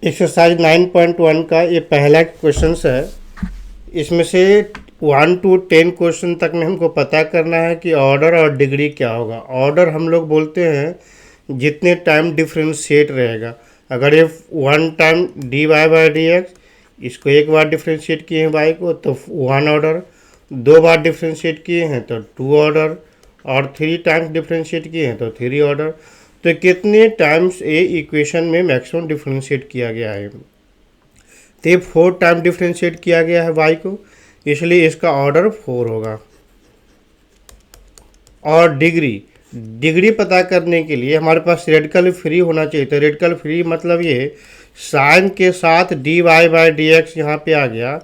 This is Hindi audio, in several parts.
एक्सरसाइज 9.1 का ये पहला क्वेश्चन है। इसमें से 1 to 10 क्वेश्चन तक में हमको पता करना है कि ऑर्डर और डिग्री क्या होगा। ऑर्डर हम लोग बोलते हैं जितने टाइम डिफ्रेंशिएट रहेगा। अगर ये 1 time d y by d x, इसको एक बार डिफ्रेंशिएट किए हैं वाई को तो 1 ऑर्डर, 2 बार डिफ्रेंशिएट किए हैं तो 2 ऑर्डर, और 3 टाइम्स डिफ्रेंशिएट किए हैं तो 3 ऑर्डर। तो कितने टाइम्स ये इक्वेशन में मैक्सिमम डिफ्रेंशिएट किया गया है? तो 4 टाइम डिफ्रेंशिएट किया गया है वाई को, इसलिए इसका ऑर्डर 4 होगा। और डिग्री पता करने के लिए हमारे पास रेडिकल फ्री होना चाहिए। तो रेडिकल फ्री मतलब ये साइन के साथ d y by d x यहाँ पे आ गया,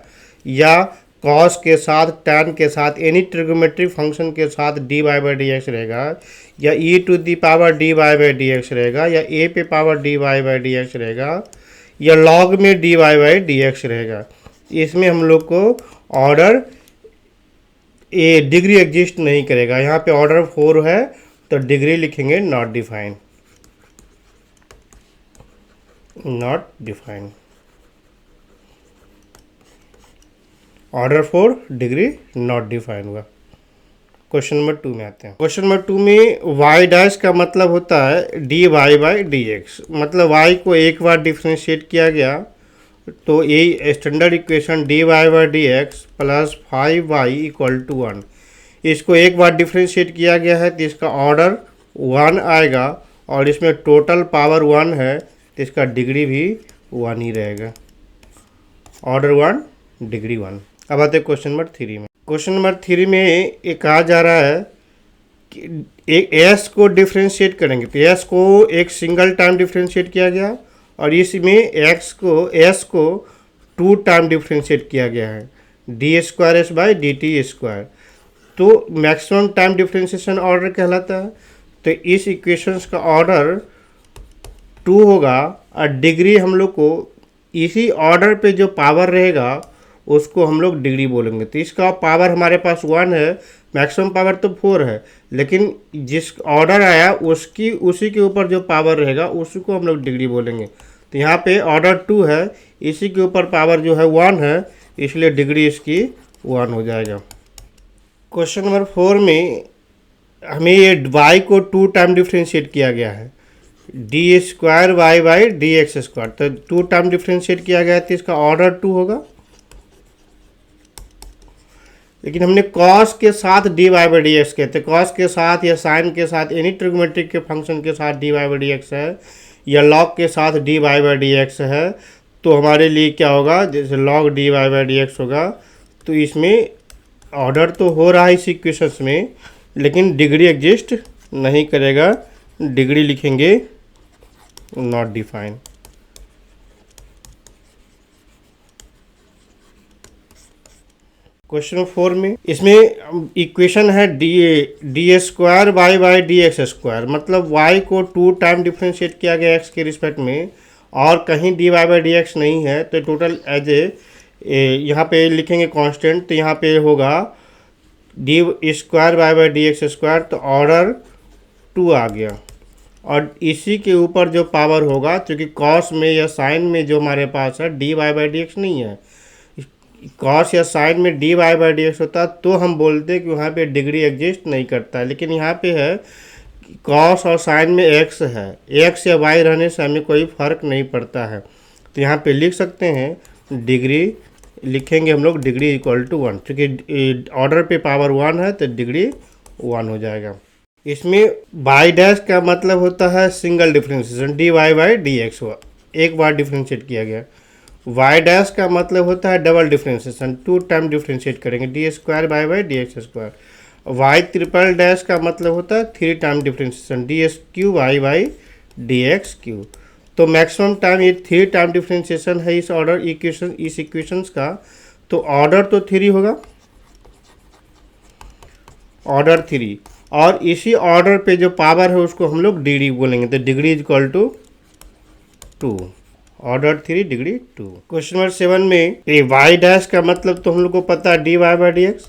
या कॉस के साथ टैन के साथ एनी ट्रिग्नोमेट्रिक फंक्शन के साथ d y by d x रहेगा, या e to the power d y by d x रहेगा, या ए पे power d y by d x रहेगा, या लॉग में d y by d x रहेगा। इसमें हम लोग को ऑर्डर ये डिग्री एग्जिस्ट नहीं करेगा। यहाँ पे ऑर्डर 4 है तो डिग्री लिखेंगे not define, not define. Order 4 degree not define हुआ। क्वेश्चन नंबर 2 में आते हैं। क्वेश्चन नंबर 2 में वाई डैश का मतलब होता है d y by d x. मतलब वाई को एक बार डिफ्रेंशिएट किया गया तो ये standard equation d y by d x plus 5y equal to 1, इसको एक बार डिफ्रेंशिएट किया गया है तो इसका ऑर्डर 1 आएगा, और इसमें टोटल पावर 1 है तो इसका डिग्री भी 1 ही रहेगा। Order 1 degree 1। अब आते हैं क्वेश्चन नंबर 3 में। क्वेश्चन नंबर 3 में ये कहा जा रहा है कि एक एस को डिफ्रेंशिएट करेंगे तो एस को एक सिंगल टाइम डिफ्रेंशिएट किया गया, और इसमें एस को 2 टाइम डिफ्रेंशिएट किया गया है, d square S by D T square. तो मैक्सिमम टाइम डिफ्रेंशिएशन ऑर्डर कहलाता है। तो इस इक्वेशंस का ऑर्डर 2 होगा, और डिग्री हम लोग को इसी ऑर्डर पे जो पावर रहेगा उसको हम लोग डिग्री बोलेंगे। तो इसका पावर हमारे पास 1 है, मैक्सिमम पावर तो 4 है, लेकिन जिस ऑर्डर आया उसी के ऊपर जो पावर रहेगा उसी को हम लोग डिग्री बोलेंगे। तो यहाँ पे ऑर्डर 2 है, इसी के ऊपर पावर जो है 1 है, इसलिए डिग्री इसकी 1 हो जाएगा। क्वेश्चन नंबर 4 में हमें ये y को 2 टाइम डिफ्रेंशिएट किया गया है, d square y by d x square. तो 2 टाइम डिफ्रेंशिएट किया गया है तो इसका ऑर्डर 2 होगा। लेकिन हमने कॉस के साथ d y by d x कहते हैं, कॉस के साथ या साइन के साथ एनी ट्रिग्नोमेट्रिक के फंक्शन के साथ d y by d x है, या लॉग के साथ d y by d x है, तो हमारे लिए क्या होगा, जैसे log d y by d x होगा। तो इसमें ऑर्डर तो हो रहा है इस इक्वेशंस में, लेकिन डिग्री एग्जिस्ट नहीं करेगा, डिग्री लिखेंगे नॉट डिफाइन। क्वेश्चन 4 में इसमें इक्वेशन है d square y by d x square. मतलब y को 2 टाइम डिफ्रेंशिएट किया गया x के रिस्पेक्ट में, और कहीं d y by d x नहीं है, तो टोटल एज यहाँ पे लिखेंगे कांस्टेंट। तो यहाँ पे होगा d square y by d x square, तो ऑर्डर 2 आ गया, और इसी के ऊपर जो पावर होगा, क्योंकि कॉस में या साइन में जो हमारे पास है d y by d x नहीं है, कॉस या साइन में d y by d x होता तो हम बोलते हैं कि वहाँ पे डिग्री एग्जिस्ट नहीं करता है। लेकिन यहाँ पे है कॉस और साइन में एक्स है, एक्स या वाई रहने से हमें कोई फर्क नहीं पड़ता है। तो यहाँ पे लिख सकते हैं डिग्री, लिखेंगे हम लोग डिग्री इक्वल टू 1, क्योंकि ऑर्डर पे पावर 1 है तो डिग्री 1 हो जाएगा। इसमें बाई डैश का मतलब होता है single differentiation, d y by d x हुआ, एक बार डिफ्रेंशिएट किया गया। वाई डैश का मतलब होता है डबल डिफ्रेंशिएशन, 2 टाइम डिफ्रेंशिएट करेंगे, d square y by d x square. Y triple dash का मतलब होता है 3 time differentiation, d s cube y by d x cube. तो मैक्सिमम टाइम ये 3 टाइम डिफ्रेंशिएशन है इस इक्वेशंस का, तो ऑर्डर तो 3 होगा, ऑर्डर 3, और इसी ऑर्डर पे जो पावर है उसको हम लोग डिग्री बोलेंगे। तो degree is equal to 2, order 3 degree 2। Question number 7 में ये वाई डैश का मतलब तो हम लोग को पता है d y by d x,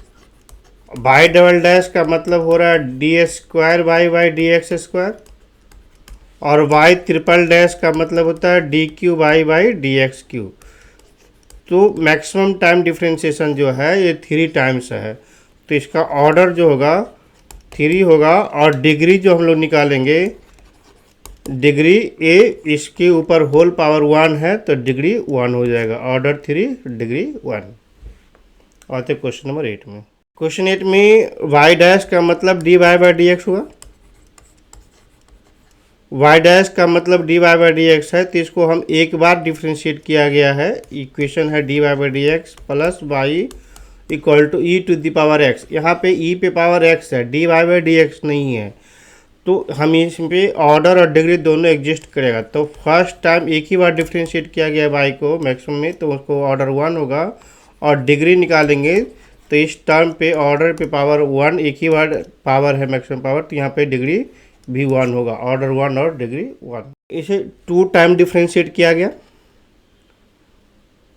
y double dash का मतलब हो रहा है d square y by d x square, और वाई ट्रिपल डैश का मतलब होता है d cube y by d x cube. तो मैक्सिमम टाइम डिफ्रेंशिएशन जो है ये 3 टाइम्स है, तो इसका ऑर्डर जो होगा 3 होगा। और डिग्री जो हम लोग निकालेंगे, डिग्री ए इसके ऊपर होल पावर 1 है तो डिग्री 1 हो जाएगा, ऑर्डर 3 डिग्री 1। आते क्वेश्चन नंबर 8 में। क्वेश्चन 8 में वाई डैश का मतलब d y by d x हुआ। वाई डैश का मतलब d y by d x है, तो इसको हम एक बार डिफ्रेंशिएट किया गया है। इक्वेशन है d y by d x plus y equal to e to the power x. यहाँ पे ई पे पावर एक्स है, d y by d x नहीं है, तो हम इस पे ऑर्डर और डिग्री दोनों एग्जिस्ट करेगा। तो फर्स्ट टाइम एक ही बार डिफ्रेंशिएट किया गया वाई को मैक्सिमम में, तो उसको ऑर्डर 1 होगा। और डिग्री निकालेंगे तो इस टर्म पे ऑर्डर पे पावर 1 एक ही बार पावर है मैक्सिमम पावर, तो यहाँ पे डिग्री भी 1 होगा, ऑर्डर 1 और डिग्री 1। इसे 2 टाइम डिफ्रेंशिएट किया गया,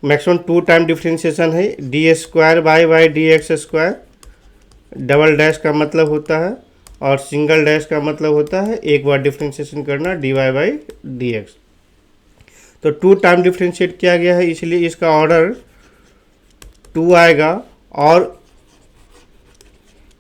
मैक्सिमम 2 टाइम डिफ्रेंशिएशन है। D square y by d x square, double dash का मतलब होता है और सिंगल डैश का मतलब होता है एक बार डिफ्रेंशिएशन करना d y by d x. तो 2 टाइम डिफ्रेंशिएट किया गया है, इसलिए इसका ऑर्डर 2 आएगा। और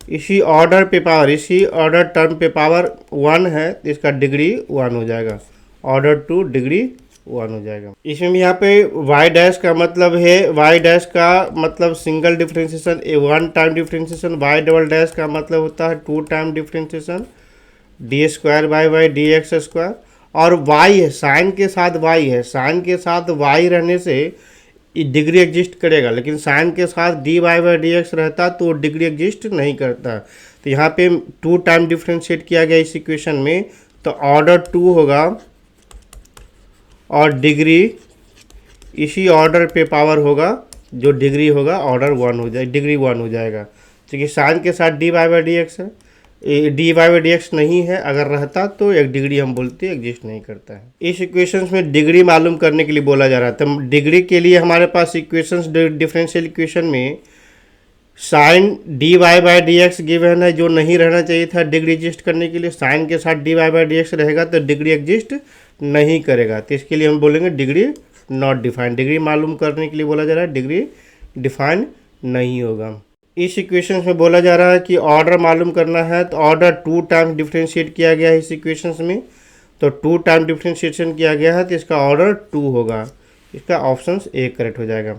इसी ऑर्डर पे पावर, इसी ऑर्डर टर्म पे पावर 1 है, तो इसका डिग्री 1 हो जाएगा, ऑर्डर 2 डिग्री 1 हो जाएगा। इसमें भी यहाँ पे वाई डैश का मतलब है, वाई डैश का मतलब single differentiation 1 time differentiation, y double dash का मतलब होता है 2 time differentiation, d square y by d x square. और वाई है, साइन के साथ वाई है, साइन के साथ वाई रहने से डिग्री एग्जिस्ट करेगा, लेकिन साइन के साथ d y by d x रहता तो डिग्री एग्जिस्ट नहीं करता। तो यहाँ पे 2 टाइम डिफ्रेंशिएट किया गया इस इक्वेशन में, तो ऑर्डर 2 होगा और डिग्री इसी ऑर्डर पे पावर होगा, जो डिग्री होगा ऑर्डर 1 हो जाए, डिग्री 1 हो जाएगा। क्योंकि साइन के साथ d y by d x है, d y by d x नहीं है, अगर रहता तो एक डिग्री हम बोलते एग्जिस्ट नहीं करता है। इस इक्वेशंस में डिग्री मालूम करने के लिए बोला जा रहा था। डिग्री के लिए हमारे पास इक्वेशंस डिफरेंशियल इक्वेशन में sine d y by d x given है, जो नहीं रहना चाहिए था डिग्री एग्जिस्ट करने के लिए। साइन के साथ d y by d x रहेगा तो डिग्री एग्जिस्ट नहीं करेगा, तो इसके लिए हम बोलेंगे डिग्री नॉट डिफाइंड। डिग्री मालूम करने के लिए बोला जा रहा है, डिग्री डिफाइंड नहीं होगा। इस इक्वेशन में बोला जा रहा है कि ऑर्डर मालूम करना है, तो ऑर्डर 2 टाइम्स डिफ्रेंशिएट किया गया है इस इक्वेशन में, तो 2 टाइम डिफ्रेंशिएशन किया गया है, तो इसका ऑर्डर 2 होगा। इसका ऑप्शन ए करेक्ट हो जाएगा।